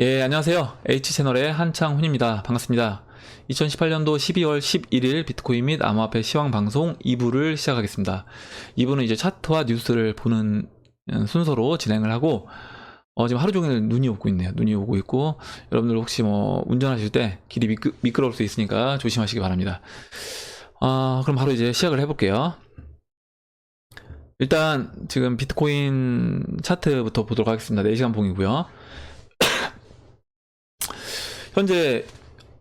예, 안녕하세요. H채널의 한창훈입니다. 반갑습니다. 2018년도 12월 11일 비트코인 및 암호화폐 시황 방송 2부를 시작하겠습니다. 2부는 이제 차트와 뉴스를 보는 순서로 진행을 하고, 지금 하루 종일 눈이 오고 있네요. 눈이 오고 있고, 여러분들 혹시 운전하실 때 길이 미끄러울 수 있으니까 조심하시기 바랍니다. 그럼 바로 이제 시작을 해볼게요. 일단 지금 비트코인 차트부터 보도록 하겠습니다. 4시간 봉이고요. 현재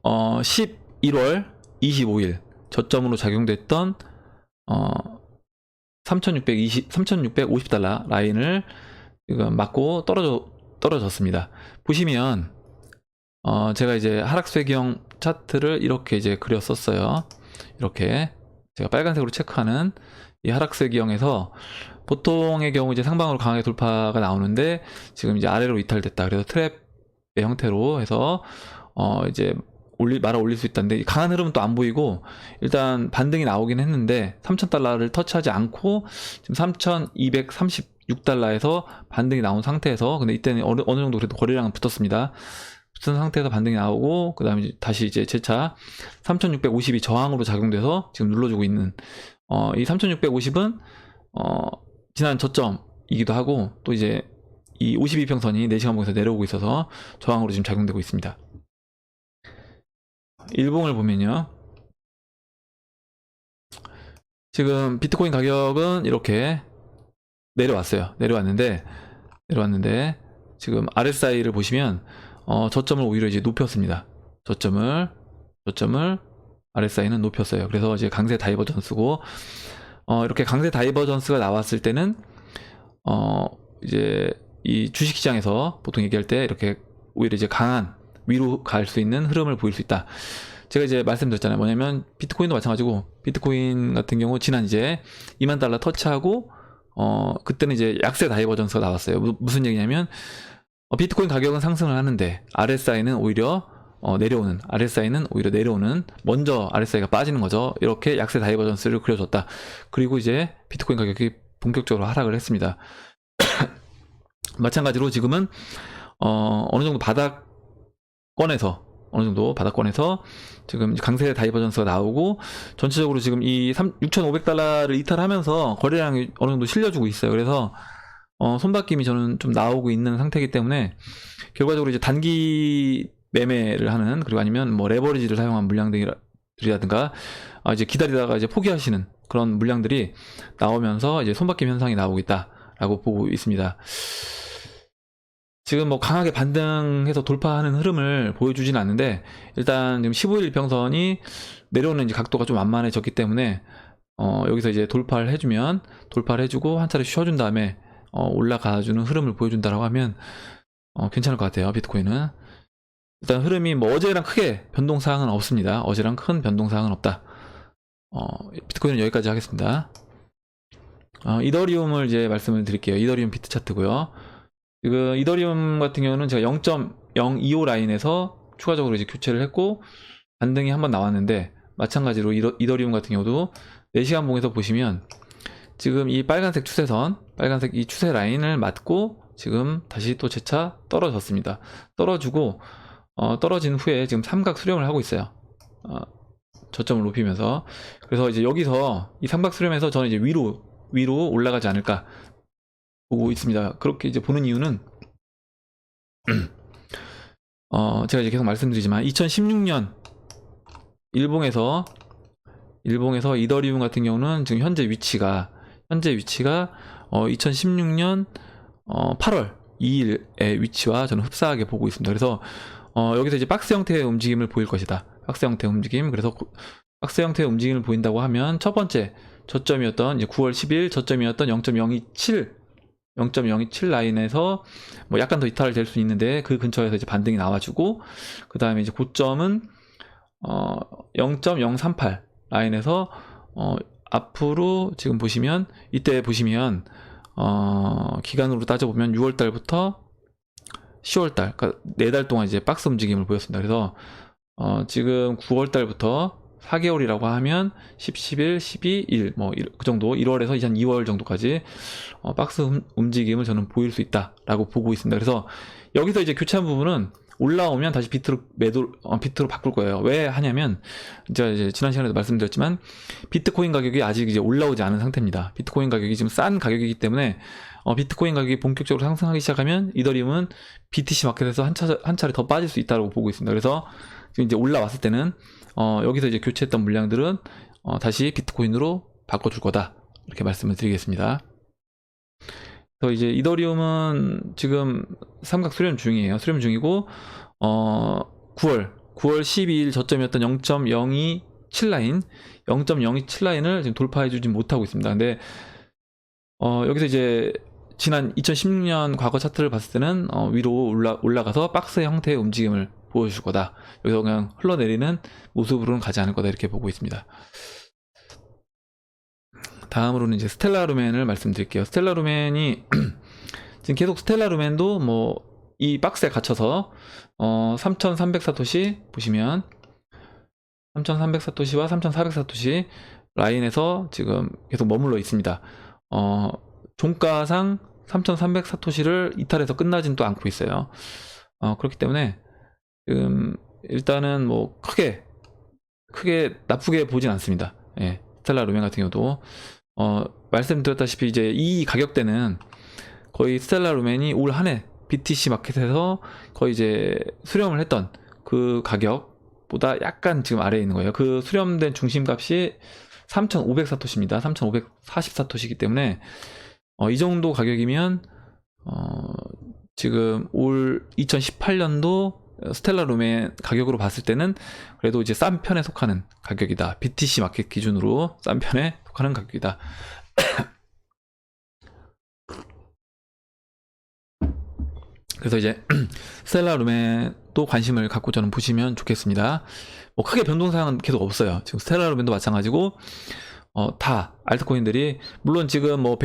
11월 25일 저점으로 작용됐던 3650달러 라인을 지금 맞고 떨어졌습니다. 보시면 제가 이제 하락쇠경 차트를 이렇게 이제 그렸었어요. 이렇게 제가 빨간색으로 체크하는 이 하락쇠경에서 보통의 경우 이제 상방으로 강하게 돌파가 나오는데 지금 이제 아래로 이탈됐다. 그래서 트랩의 형태로 해서 이제 말아 올릴 수 있다는데 강한 흐름은 또 안 보이고 일단 반등이 나오긴 했는데 3000달러를 터치하지 않고 지금 3236달러에서 반등이 나온 상태에서 근데 이때는 어느 정도 그래도 거래량은 붙었습니다. 붙은 상태에서 반등이 나오고 그 다음에 다시 이제 재차 3650이 저항으로 작용돼서 지금 눌러주고 있는 이 3650은 지난 저점이기도 하고 또 이제 이 52평선이 4시간 봉에서 내려오고 있어서 저항으로 지금 작용되고 있습니다. 일봉을 보면요, 지금 비트코인 가격은 이렇게 내려왔는데 지금 RSI를 보시면 저점을 오히려 이제 높였습니다. 저점을 RSI는 높였어요. 그래서 이제 강세 다이버전스고 이렇게 강세 다이버전스가 나왔을 때는 이제 이 주식시장에서 보통 얘기할 때 이렇게 오히려 이제 강한 위로 갈 수 있는 흐름을 보일 수 있다. 제가 이제 말씀드렸잖아요. 뭐냐면 비트코인도 마찬가지고 비트코인 같은 경우 지난 이제 2만 달러 터치하고 그때는 이제 약세 다이버전스가 나왔어요. 무슨 얘기냐면 비트코인 가격은 상승을 하는데 RSI는 오히려 내려오는 먼저 RSI가 빠지는 거죠. 이렇게 약세 다이버전스를 그려줬다. 그리고 이제 비트코인 가격이 본격적으로 하락을 했습니다. 마찬가지로 지금은 어느 정도 바닥권에서 지금 강세 다이버전스가 나오고 전체적으로 지금 이 6,500달러를 이탈하면서 거래량이 어느 정도 실려주고 있어요. 그래서 손바뀜이 저는 좀 나오고 있는 상태이기 때문에 결과적으로 이제 단기 매매를 하는 그리고 아니면 뭐 레버리지를 사용한 물량들이라든가 이제 기다리다가 이제 포기하시는 그런 물량들이 나오면서 이제 손바뀜 현상이 나오고 있다라고 보고 있습니다. 지금 뭐 강하게 반등해서 돌파하는 흐름을 보여주진 않는데 일단 지금 15일 평선이 내려오는 이제 각도가 좀 완만해졌기 때문에 여기서 이제 돌파를 해주고 한 차례 쉬어준 다음에 올라가주는 흐름을 보여준다라고 하면 괜찮을 것 같아요. 비트코인은 일단 흐름이 뭐 어제랑 크게 변동사항은 없습니다. 어제랑 큰 변동사항은 없다. 비트코인은 여기까지 하겠습니다. 이더리움을 이제 말씀을 드릴게요. 이더리움 비트 차트고요. 그 이더리움 같은 경우는 제가 0.025 라인에서 추가적으로 이제 교체를 했고 반등이 한번 나왔는데 마찬가지로 이더리움 같은 경우도 4시간 봉에서 보시면 지금 이 빨간색 이 추세 라인을 맞고 지금 다시 또 재차 떨어졌습니다. 떨어지고 떨어진 후에 지금 삼각 수렴을 하고 있어요. 저점을 높이면서. 그래서 이제 여기서 이 삼각 수렴에서 저는 이제 위로 올라가지 않을까 보고 있습니다. 그렇게 이제 보는 이유는 제가 이제 계속 말씀드리지만 2016년 일봉에서 이더리움 같은 경우는 지금 현재 위치가 2016년 8월 2일의 위치와 저는 흡사하게 보고 있습니다. 그래서 여기서 이제 박스 형태의 움직임을 보일 것이다. 박스 형태의 움직임. 그래서 박스 형태의 움직임을 보인다고 하면 첫 번째 저점이었던 이제 9월 10일 저점이었던 0.027 라인에서 뭐 약간 더 이탈될 수 있는데 그 근처에서 이제 반등이 나와주고 그 다음에 이제 고점은 0.038 라인에서 앞으로 지금 보시면 이때 보시면 기간으로 따져보면 6월달부터 10월달 그러니까 4달 동안 이제 박스 움직임을 보였습니다. 그래서 지금 9월달부터 4개월이라고 하면 10, 11, 12, 1 뭐 그 정도 1월에서 한 2월 정도까지 박스 움직임을 저는 보일 수 있다라고 보고 있습니다. 그래서 여기서 이제 교체한 부분은 올라오면 다시 비트로 바꿀 거예요. 왜 하냐면 이제 지난 시간에도 말씀드렸지만 비트코인 가격이 아직 이제 올라오지 않은 상태입니다. 비트코인 가격이 지금 싼 가격이기 때문에 비트코인 가격이 본격적으로 상승하기 시작하면 이더리움은 BTC 마켓에서 한 차례 더 빠질 수 있다고 보고 있습니다. 그래서 지금 이제 올라왔을 때는 여기서 이제 교체했던 물량들은 다시 비트코인으로 바꿔줄 거다, 이렇게 말씀을 드리겠습니다. 그래서 이제 이더리움은 지금 삼각 수렴 중이에요. 수렴 중이고 9월 12일 저점이었던 0.027 라인, 0.027 라인을 지금 돌파해주지 못하고 있습니다. 근데 여기서 이제 지난 2016년 과거 차트를 봤을 때는 위로 올라가서 박스의 형태의 움직임을 보여줄 거다. 여기서 그냥 흘러내리는 모습으로는 가지 않을 거다, 이렇게 보고 있습니다. 다음으로는 이제 스텔라루멘을 말씀드릴게요. 스텔라루멘이 지금 계속 스텔라루멘도 뭐 이 박스에 갇혀서 3300사토시 보시면 3300사토시와 3400사토시 라인에서 지금 계속 머물러 있습니다. 종가상 3300사토시를 이탈해서 끝나진 또 않고 있어요. 그렇기 때문에 지금 일단은 뭐 크게 나쁘게 보진 않습니다. 예, 스텔라루멘 같은 경우도 말씀드렸다시피 이제 이 가격대는 거의 스텔라루멘이 올 한해 BTC 마켓에서 거의 이제 수렴을 했던 그 가격보다 약간 지금 아래에 있는 거예요. 그 수렴된 중심값이 3500사토시입니다. 3540사토시이기 때문에 이 정도 가격이면 지금 올 2018년도 스텔라루멘 가격으로 봤을 때는 그래도 이제 싼 편에 속하는 가격이다. BTC 마켓 기준으로 싼 편에 속하는 가격이다. 그래서 이제 스텔라루멘도 관심을 갖고 저는 보시면 좋겠습니다. 뭐 크게 변동사항은 계속 없어요. 지금 스텔라루멘도 마찬가지고 다 알트코인들이 물론 지금 뭐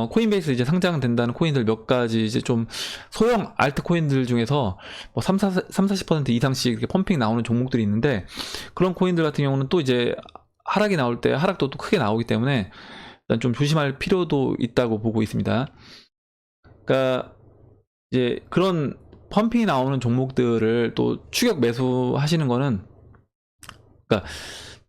코인베이스 이제 상장된다는 코인들 몇 가지 이제 좀 소형 알트코인들 중에서 뭐 30-40% 이상씩 이렇게 펌핑 나오는 종목들이 있는데 그런 코인들 같은 경우는 또 이제 하락이 나올 때 하락도 또 크게 나오기 때문에 일단 좀 조심할 필요도 있다고 보고 있습니다. 그러니까 이제 그런 펌핑이 나오는 종목들을 또 추격 매수하시는 거는, 그러니까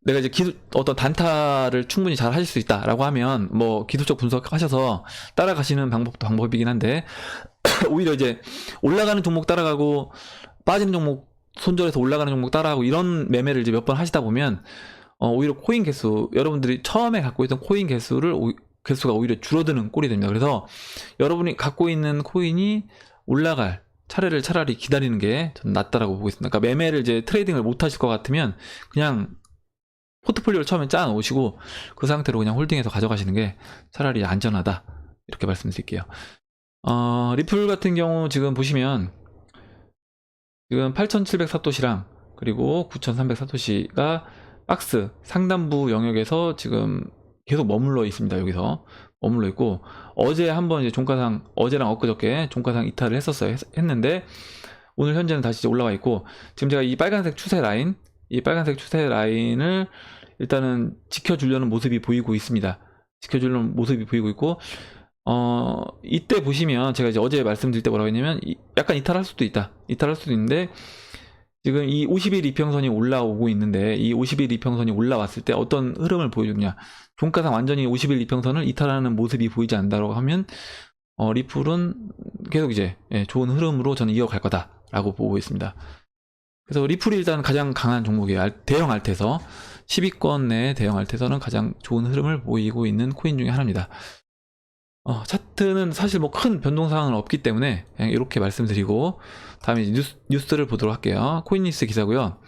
내가 이제 어떤 단타를 충분히 잘 하실 수 있다라고 하면 뭐 기술적 분석하셔서 따라가시는 방법도 방법이긴 한데 오히려 이제 올라가는 종목 따라가고 빠지는 종목 손절해서 올라가는 종목 따라가고 이런 매매를 이제 몇 번 하시다 보면 오히려 코인 개수, 여러분들이 처음에 갖고 있던 코인 개수가 오히려 줄어드는 꼴이 됩니다. 그래서 여러분이 갖고 있는 코인이 올라갈 차례를 차라리 기다리는 게 저는 낫다라고 보고 있습니다. 그러니까 매매를 이제 트레이딩을 못 하실 것 같으면 그냥 포트폴리오를 처음에 짜 놓으시고 그 상태로 그냥 홀딩해서 가져가시는 게 차라리 안전하다, 이렇게 말씀드릴게요. 리플 같은 경우 지금 보시면 지금 8700사토시랑 그리고 9300사토시가 박스 상단부 영역에서 지금 계속 머물러 있습니다. 여기서 머물러 있고 어제 한번 이제 종가상, 어제랑 엊그저께 종가상 이탈을 했는데 오늘 현재는 다시 이제 올라와 있고 지금 제가 이 빨간색 추세 라인을 일단은 지켜주려는 모습이 보이고 있습니다. 지켜주려는 모습이 보이고 있고 이때 보시면 제가 이제 어제 말씀드릴 때 뭐라고 했냐면 약간 이탈할 수도 있는데 지금 이 50일 이평선이 올라오고 있는데 이 50일 이평선이 올라왔을 때 어떤 흐름을 보여주냐, 종가상 완전히 50일 이평선을 이탈하는 모습이 보이지 않는다고 하면 리플은 계속 이제 좋은 흐름으로 저는 이어갈 거다라고 보고 있습니다. 그래서 리플이 일단 가장 강한 종목이에요. 대형 알트에서 10위권 내 대형 알트에서는 가장 좋은 흐름을 보이고 있는 코인 중에 하나입니다. 차트는 사실 뭐 큰 변동사항은 없기 때문에 그냥 이렇게 말씀드리고 다음에 뉴스를 보도록 할게요. 코인뉴스 기사고요.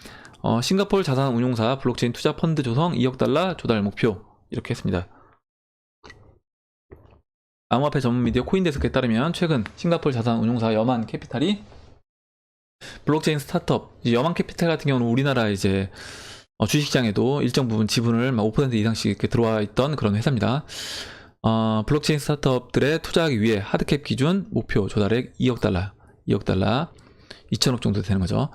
싱가포르 자산 운용사 블록체인 투자 펀드 조성 2억 달러 조달 목표, 이렇게 했습니다. 암호화폐 전문 미디어 코인데스크에 따르면 최근 싱가포르 자산 운용사 여만 캐피탈이 블록체인 스타트업, 여만 캐피탈 같은 경우는 우리나라 이제 주식시장에도 일정 부분 지분을 5% 이상씩 이렇게 들어와 있던 그런 회사입니다. 블록체인 스타트업들에 투자하기 위해 하드캡 기준 목표 조달액 2억 달러 2천억 정도 되는 거죠.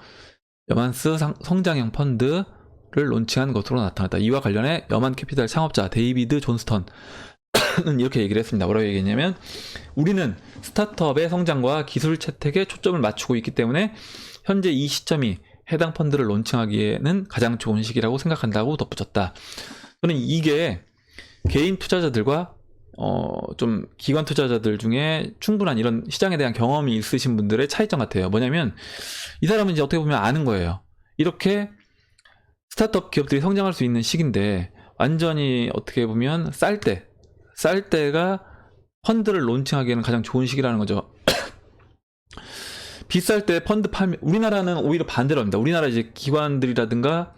여만스 성장형 펀드를 론칭한 것으로 나타났다. 이와 관련해 여만 캐피탈 창업자 데이비드 존스턴 이렇게 얘기를 했습니다. 뭐라고 얘기했냐면, 우리는 스타트업의 성장과 기술 채택에 초점을 맞추고 있기 때문에 현재 이 시점이 해당 펀드를 론칭하기에는 가장 좋은 시기라고 생각한다고 덧붙였다. 저는 이게 개인 투자자들과 좀 기관 투자자들 중에 충분한 이런 시장에 대한 경험이 있으신 분들의 차이점 같아요. 뭐냐면 이 사람은 이제 어떻게 보면 아는 거예요. 이렇게 스타트업 기업들이 성장할 수 있는 시기인데 완전히 어떻게 보면 쌀 때가 펀드를 론칭하기에는 가장 좋은 시기라는 거죠. 비쌀 때 펀드 팔면, 우리나라는 오히려 반대로 합니다. 우리나라 이제 기관들이라든가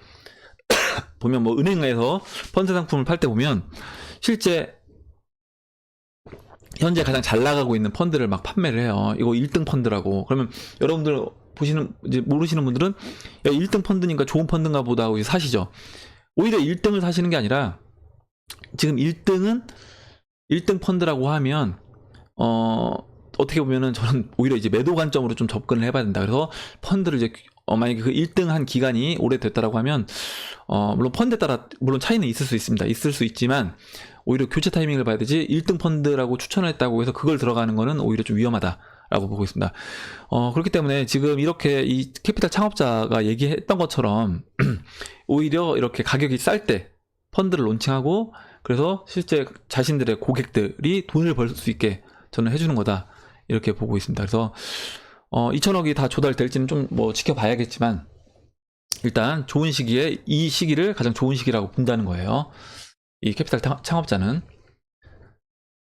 보면 뭐 은행에서 펀드 상품을 팔 때 보면 실제 현재 가장 잘 나가고 있는 펀드를 막 판매를 해요. 이거 1등 펀드라고. 그러면 여러분들 보시는, 이제 모르시는 분들은 야, 1등 펀드니까 좋은 펀드인가 보다 하고 사시죠. 오히려 1등을 사시는 게 아니라 지금 1등 펀드라고 하면 어떻게 보면은 저는 오히려 이제 매도 관점으로 좀 접근을 해봐야 된다. 그래서 펀드를 이제 만약에 그 1등 한 기간이 오래됐다라고 하면 물론 펀드에 따라 물론 차이는 있을 수 있습니다. 있을 수 있지만 오히려 교체 타이밍을 봐야 되지 1등 펀드라고 추천을 했다고 해서 그걸 들어가는 거는 오히려 좀 위험하다라고 보고 있습니다. 그렇기 때문에 지금 이렇게 이 캐피탈 창업자가 얘기했던 것처럼 오히려 이렇게 가격이 쌀 때 펀드를 론칭하고 그래서 실제 자신들의 고객들이 돈을 벌 수 있게 저는 해주는 거다 이렇게 보고 있습니다. 그래서 2천억이 다 조달될지는 좀 뭐 지켜봐야겠지만 일단 좋은 시기에 이 시기를 가장 좋은 시기라고 본다는 거예요. 이 캐피탈 창업자는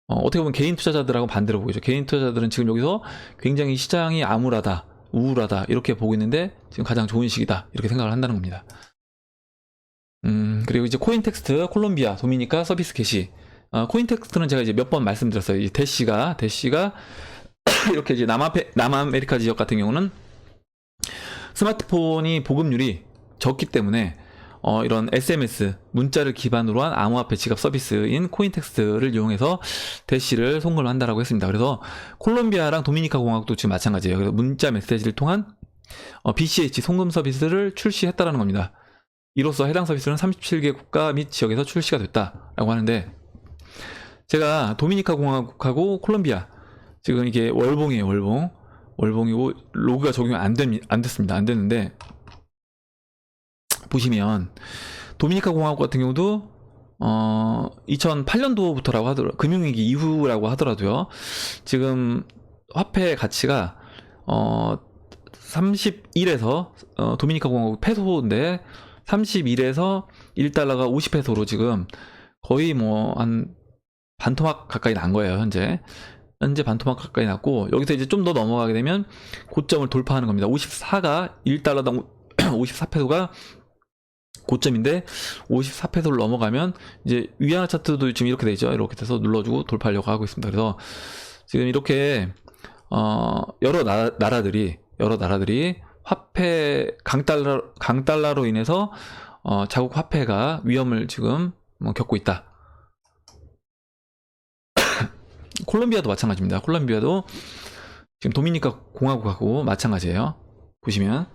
어떻게 보면 개인 투자자들하고 반대로 보이죠. 개인 투자자들은 지금 여기서 굉장히 시장이 암울하다, 우울하다 이렇게 보고 있는데 지금 가장 좋은 시기다 이렇게 생각을 한다는 겁니다. 그리고 이제 코인텍스트, 콜롬비아, 도미니카, 서비스 개시. 코인텍스트는 제가 이제 몇 번 말씀드렸어요. 이 대시가 이렇게 이제 남아메리카 지역 같은 경우는 스마트폰이 보급률이 적기 때문에 이런 SMS 문자를 기반으로 한 암호화폐 지갑 서비스인 코인텍스트를 이용해서 대시를 송금한다라고 했습니다. 그래서 콜롬비아랑 도미니카 공화국도 지금 마찬가지예요. 그래서 문자 메시지를 통한 BCH 송금 서비스를 출시했다라는 겁니다. 이로써 해당 서비스는 37개 국가 및 지역에서 출시가 됐다라고 하는데 제가 도미니카 공화국하고 콜롬비아 지금 이게 월봉이에요. 월봉이고 로그가 적용이 안 됐습니다. 안 됐는데 보시면 도미니카 공화국 같은 경우도 2008년도부터라고 하더라도 금융위기 이후라고 하더라도요. 지금 화폐 가치가 31에서 도미니카 공화국 페소인데 31에서 1달러가 50페소로 지금 거의 뭐 한 반토막 가까이 난 거예요. 현재 반토막 가까이 났고 여기서 이제 좀 더 넘어가게 되면 고점을 돌파하는 겁니다. 54가 1달러당 54페소가 고점인데 54페소를 넘어가면 이제 위안화 차트도 지금 이렇게 되죠. 이렇게 돼서 눌러주고 돌파하려고 하고 있습니다. 그래서 지금 이렇게 여러 나라들이 화폐 강달러로 인해서 자국 화폐가 위험을 지금 겪고 있다. 콜롬비아도 마찬가지입니다. 콜롬비아도 지금 도미니카 공화국하고 마찬가지예요. 보시면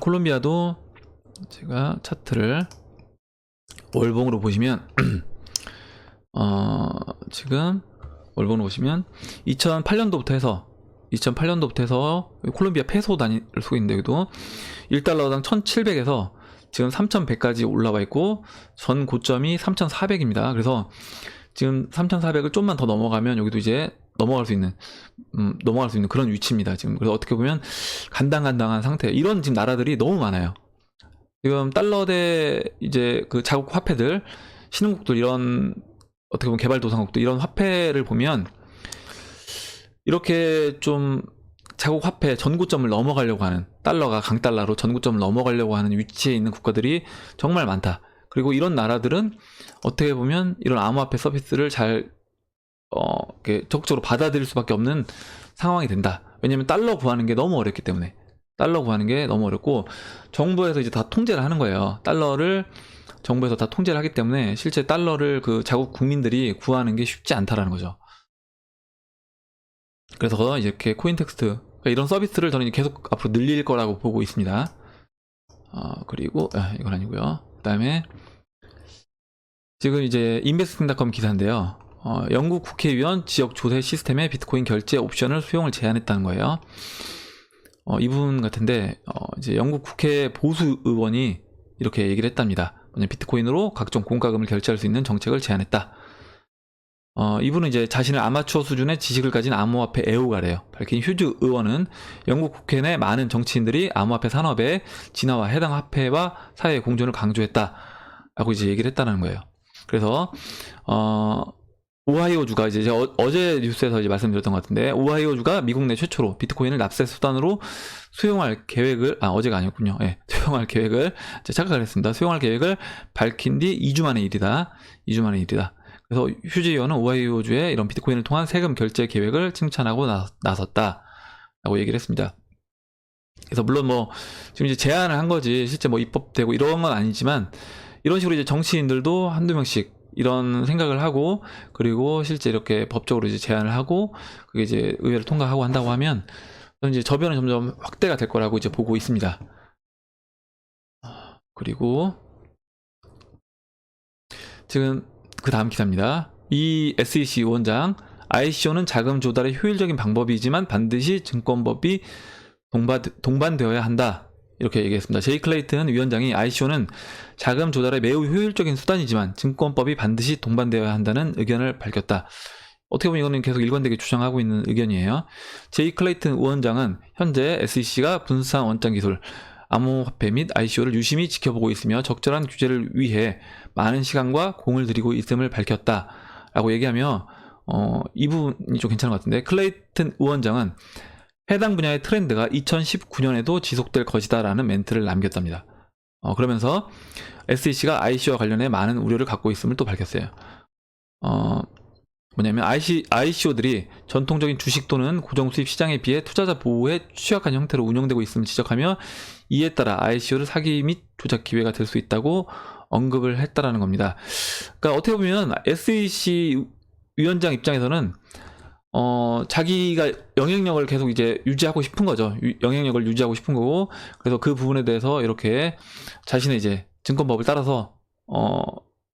콜롬비아도 제가 차트를 월봉으로 보시면 지금 월봉으로 보시면 2008년도부터 해서 콜롬비아 페소 단위를 쓰고 있는데 여기도 1달러당 1700에서 지금 3100까지 올라와 있고 전 고점이 3400입니다. 그래서 지금 3400을 좀만 더 넘어가면 여기도 이제 넘어갈 수 있는 그런 위치입니다. 지금 그래서 어떻게 보면 간당간당한 상태. 이런 지금 나라들이 너무 많아요. 지금 달러 대 이제 그 자국 화폐들 신흥국들 이런 어떻게 보면 개발도상국들 이런 화폐를 보면 이렇게 좀 자국 화폐 전고점을 넘어가려고 하는 달러가 강달러로 전고점을 넘어가려고 하는 위치에 있는 국가들이 정말 많다. 그리고 이런 나라들은 어떻게 보면 이런 암호화폐 서비스를 잘 이렇게 적극적으로 받아들일 수밖에 없는 상황이 된다. 왜냐면 달러 구하는 게 너무 어렵기 때문에. 달러 구하는 게 너무 어렵고 정부에서 이제 다 통제를 하는 거예요. 달러를 정부에서 다 통제를 하기 때문에 실제 달러를 그 자국 국민들이 구하는 게 쉽지 않다라는 거죠. 그래서 이렇게 코인텍스트 이런 서비스를 저는 계속 앞으로 늘릴 거라고 보고 있습니다. 그리고 이건 아니고요. 그다음에 지금 이제 investing.com 기사인데요. 영국 국회의원 지역 조세 시스템에 비트코인 결제 옵션을 수용을 제한했다는 거예요. 이 부분 같은데 이제 영국 국회 보수 의원이 이렇게 얘기를 했답니다. 비트코인으로 각종 공과금을 결제할 수 있는 정책을 제안했다. 이분은 이제 자신을 아마추어 수준의 지식을 가진 암호화폐 애호가래요. 밝힌 휴즈 의원은 영국 국회 내 많은 정치인들이 암호화폐 산업의 진화와 해당 화폐와 사회의 공존을 강조했다라고 이제 얘기를 했다는 거예요. 그래서 오하이오주가 이제 제가 어제 뉴스에서 이제 말씀드렸던 것 같은데, 오하이오주가 미국 내 최초로 비트코인을 납세 수단으로 수용할 계획을, 어제가 아니었군요. 수용할 계획을, 착각을 했습니다. 수용할 계획을 밝힌 뒤 2주 만의 일이다. 2주 만의 일이다. 그래서 휴즈 의원은 오하이오주의 이런 비트코인을 통한 세금 결제 계획을 칭찬하고 나섰다라고 얘기를 했습니다. 그래서 물론 지금 이제 제안을 한 거지 실제 입법되고 이런 건 아니지만, 이런 식으로 이제 정치인들도 한두 명씩 이런 생각을 하고, 그리고 실제 이렇게 법적으로 이제 제안을 하고, 그게 이제 의회를 통과하고 한다고 하면, 저는 이제 저변은 점점 확대가 될 거라고 이제 보고 있습니다. 그리고 지금 그 다음 기사입니다. 이 SEC 위원장, ICO는 자금 조달의 효율적인 방법이지만 반드시 증권법이 동반되어야 한다. 이렇게 얘기했습니다. 제이 클레이튼 위원장이 ICO는 자금 조달에 매우 효율적인 수단이지만 증권법이 반드시 동반되어야 한다는 의견을 밝혔다. 어떻게 보면 이거는 계속 일관되게 주장하고 있는 의견이에요. 제이 클레이튼 위원장은 현재 SEC가 분산 원장 기술, 암호화폐 및 ICO를 유심히 지켜보고 있으며 적절한 규제를 위해 많은 시간과 공을 들이고 있음을 밝혔다. 라고 얘기하며 이 부분이 좀 괜찮은 것 같은데, 클레이튼 위원장은 해당 분야의 트렌드가 2019년에도 지속될 것이다 라는 멘트를 남겼답니다. 그러면서 SEC가 ICO와 관련해 많은 우려를 갖고 있음을 또 밝혔어요. 뭐냐면 ICO들이 전통적인 주식 또는 고정 수입 시장에 비해 투자자 보호에 취약한 형태로 운영되고 있음을 지적하며, 이에 따라 ICO를 사기 및 조작 기회가 될 수 있다고 언급을 했다라는 겁니다. 그러니까 어떻게 보면 SEC 위원장 입장에서는 자기가 영향력을 계속 이제 유지하고 싶은 거죠. 영향력을 유지하고 싶은 거고, 그래서 그 부분에 대해서 이렇게 자신의 이제 증권법을 따라서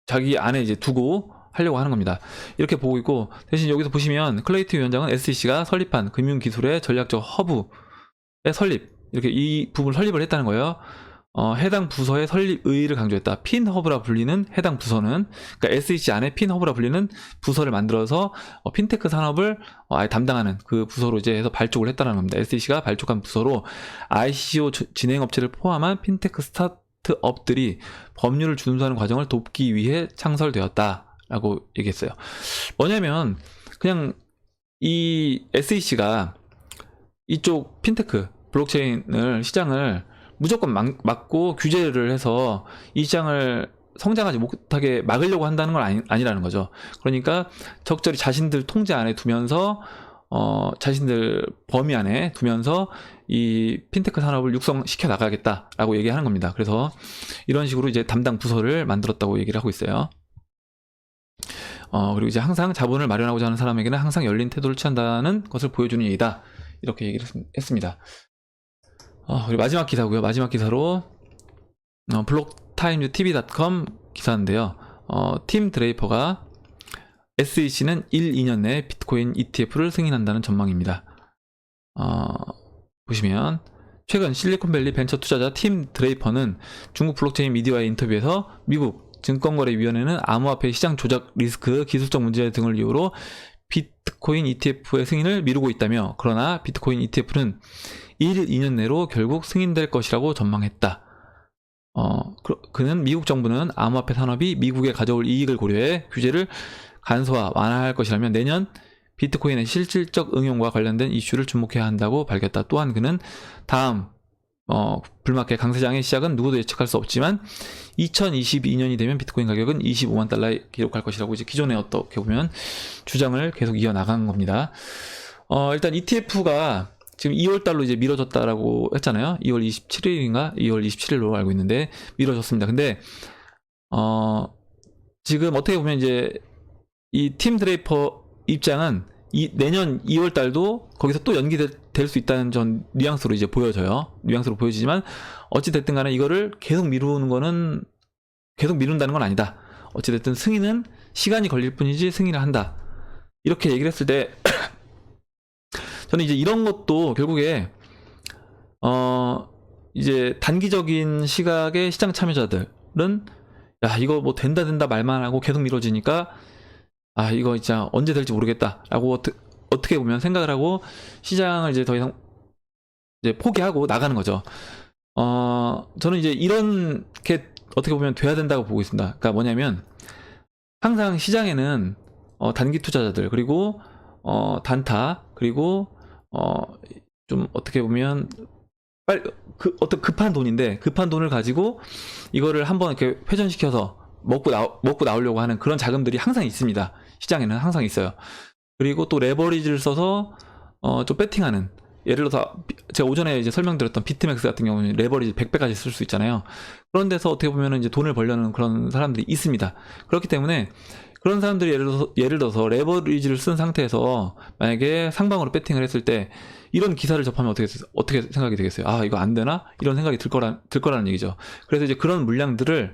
자기 안에 이제 두고 하려고 하는 겁니다. 이렇게 보고 있고, 대신 여기서 보시면 클레이튼 위원장은 SEC가 설립한 금융기술의 전략적 허브의 설립, 이렇게 이 부분을 설립을 했다는 거예요. 해당 부서의 설립 의의를 강조했다. 핀허브라 불리는 해당 부서는, 그러니까 SEC 안에 핀허브라 불리는 부서를 만들어서 핀테크 산업을 아예 담당하는 그 부서로 이제 해서 발족을 했다는 겁니다. SEC가 발족한 부서로 ICO 진행업체를 포함한 핀테크 스타트업들이 법률을 준수하는 과정을 돕기 위해 창설되었다라고 얘기했어요. 뭐냐면 그냥 이 SEC가 이쪽 핀테크 블록체인을 시장을 무조건 막고 규제를 해서 이 시장을 성장하지 못하게 막으려고 한다는 건 아니라는 거죠. 그러니까 적절히 자신들 통제 안에 두면서 자신들 범위 안에 두면서 이 핀테크 산업을 육성시켜 나가겠다라고 얘기하는 겁니다. 그래서 이런 식으로 이제 담당 부서를 만들었다고 얘기를 하고 있어요. 그리고 이제 항상 자본을 마련하고자 하는 사람에게는 항상 열린 태도를 취한다는 것을 보여주는 얘기다. 이렇게 얘기를 했습니다. 그리고 마지막 기사고요. 마지막 기사로 블록타임즈TV.com 기사인데요. 팀 드레이퍼가 SEC는 1, 2년 내에 비트코인 ETF를 승인한다는 전망입니다. 보시면 최근 실리콘밸리 벤처 투자자 팀 드레이퍼는 중국 블록체인 미디어와의 인터뷰에서 미국 증권거래위원회는 암호화폐 시장 조작 리스크, 기술적 문제 등을 이유로 비트코인 ETF의 승인을 미루고 있다며, 그러나 비트코인 ETF는 1, 2년 내로 결국 승인될 것이라고 전망했다. 그는 미국 정부는 암호화폐 산업이 미국에 가져올 이익을 고려해 규제를 간소화, 완화할 것이라며 내년 비트코인의 실질적 응용과 관련된 이슈를 주목해야 한다고 밝혔다. 또한 그는 다음 불마켓 강세장의 시작은 누구도 예측할 수 없지만 2022년이 되면 비트코인 가격은 25만 달러에 기록할 것이라고 이제 기존에 어떻게 보면 주장을 계속 이어나간 겁니다. 일단 ETF가 지금 2월달로 이제 미뤄졌다라고 했잖아요. 2월 27일인가? 2월 27일로 알고 있는데 미뤄졌습니다. 근데 지금 어떻게 보면 이제 이 팀 드레이퍼 입장은 내년 2월달도 거기서 또 연기될 될 수 있다는 전 뉘앙스로 이제 보여져요. 뉘앙스로 보여지지만 어찌 됐든 간에 이거를 계속 미루는 거는 계속 미룬다는 건 아니다. 어찌 됐든 승인은 시간이 걸릴 뿐이지 승인을 한다. 이렇게 얘기를 했을 때 저는 이제 이런 것도 결국에 이제 단기적인 시각의 시장 참여자들은 야 이거 뭐 된다 말만 하고 계속 미뤄지니까 아 이거 진짜 언제 될지 모르겠다라고 어떻게 보면 생각을 하고 시장을 이제 더 이상 이제 포기하고 나가는 거죠. 저는 이제 이런 게 어떻게 보면 돼야 된다고 보고 있습니다. 그러니까 뭐냐면 항상 시장에는 단기 투자자들 그리고 단타 그리고 좀 어떻게 보면 어떤 급한 돈인데 급한 돈을 가지고 이거를 한번 이렇게 회전시켜서 먹고 나오려고 하는 그런 자금들이 항상 있습니다. 시장에는 항상 있어요. 그리고 또 레버리지를 써서 좀 배팅하는 예를 들어서 제가 오전에 이제 설명드렸던 비트맥스 같은 경우는 레버리지 100배까지 쓸 수 있잖아요. 그런 데서 어떻게 보면 이제 돈을 벌려는 그런 사람들이 있습니다. 그렇기 때문에 그런 사람들이 예를 들어서 레버리지를 쓴 상태에서 만약에 상방으로 배팅을 했을 때 이런 기사를 접하면 어떻게 생각이 되겠어요? 아 이거 안 되나? 이런 생각이 들 거라는 얘기죠. 그래서 이제 그런 물량들을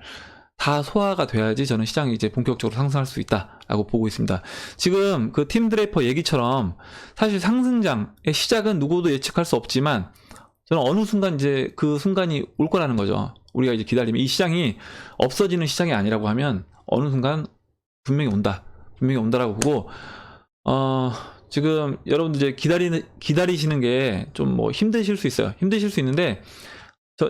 다 소화가 돼야지 저는 시장이 이제 본격적으로 상승할 수 있다라고 보고 있습니다. 지금 그 팀 드레이퍼 얘기처럼 사실 상승장의 시작은 누구도 예측할 수 없지만 저는 어느 순간 이제 그 순간이 올 거라는 거죠. 우리가 이제 기다리면 이 시장이 없어지는 시장이 아니라고 하면 어느 순간 분명히 온다라고 보고 지금 여러분들 이제 기다리시는 게 좀 뭐 힘드실 수 있어요. 힘드실 수 있는데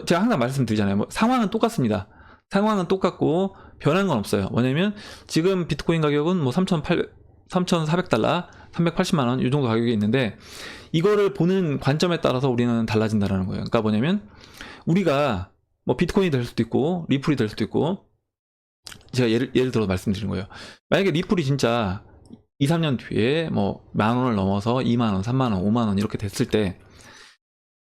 제가 항상 말씀드리잖아요. 뭐 상황은 똑같습니다. 상황은 똑같고 변한 건 없어요. 뭐냐면 지금 비트코인 가격은 뭐 3,400달러, 380만 원 이 정도 가격이 있는데 이거를 보는 관점에 따라서 우리는 달라진다라는 거예요. 그러니까 뭐냐면 우리가 뭐 비트코인이 될 수도 있고 리플이 될 수도 있고 제가 예를 들어 말씀드린 거예요. 만약에 리플이 진짜 2, 3년 뒤에 뭐 10,000원을 넘어서 20,000원, 30,000원, 50,000원 이렇게 됐을 때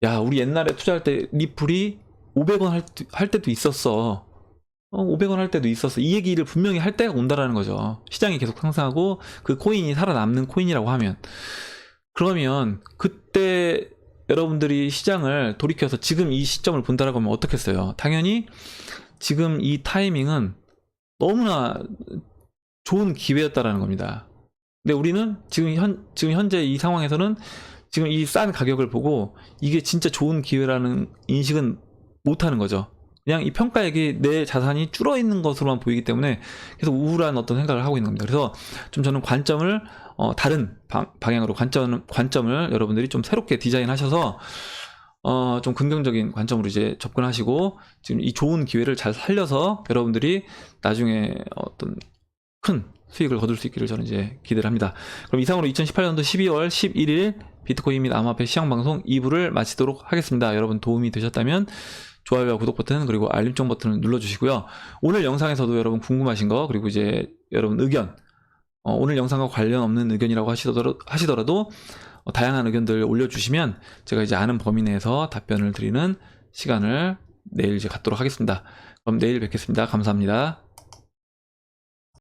야 우리 옛날에 투자할 때 리플이 500원 할 때도 있었어. 500원 할 때도 있었어. 이 얘기를 분명히 할 때가 온다라는 거죠. 시장이 계속 상승하고 그 코인이 살아남는 코인이라고 하면 그러면 그때 여러분들이 시장을 돌이켜서 지금 이 시점을 본다라고 하면 어떻겠어요? 당연히 지금 이 타이밍은 너무나 좋은 기회였다라는 겁니다. 근데 우리는 지금 현재 이 상황에서는 지금 이 싼 가격을 보고 이게 진짜 좋은 기회라는 인식은 못하는 거죠. 그냥 이 평가액이 내 자산이 줄어 있는 것으로만 보이기 때문에 계속 우울한 어떤 생각을 하고 있는 겁니다. 그래서 좀 저는 관점을 다른 방향으로 관점을 여러분들이 좀 새롭게 디자인하셔서 좀 긍정적인 관점으로 이제 접근하시고 지금 이 좋은 기회를 잘 살려서 여러분들이 나중에 어떤 큰 수익을 거둘 수 있기를 저는 이제 기대를 합니다. 그럼 이상으로 2018년도 12월 11일 비트코인 및 암호화폐 시황방송 2부를 마치도록 하겠습니다. 여러분 도움이 되셨다면 좋아요와 구독 버튼 그리고 알림종 버튼을 눌러주시고요. 오늘 영상에서도 여러분 궁금하신 거 그리고 이제 여러분 의견 오늘 영상과 관련 없는 의견이라고 하시더라도 다양한 의견들 올려주시면 제가 이제 아는 범위 내에서 답변을 드리는 시간을 내일 이제 갖도록 하겠습니다. 그럼 내일 뵙겠습니다. 감사합니다.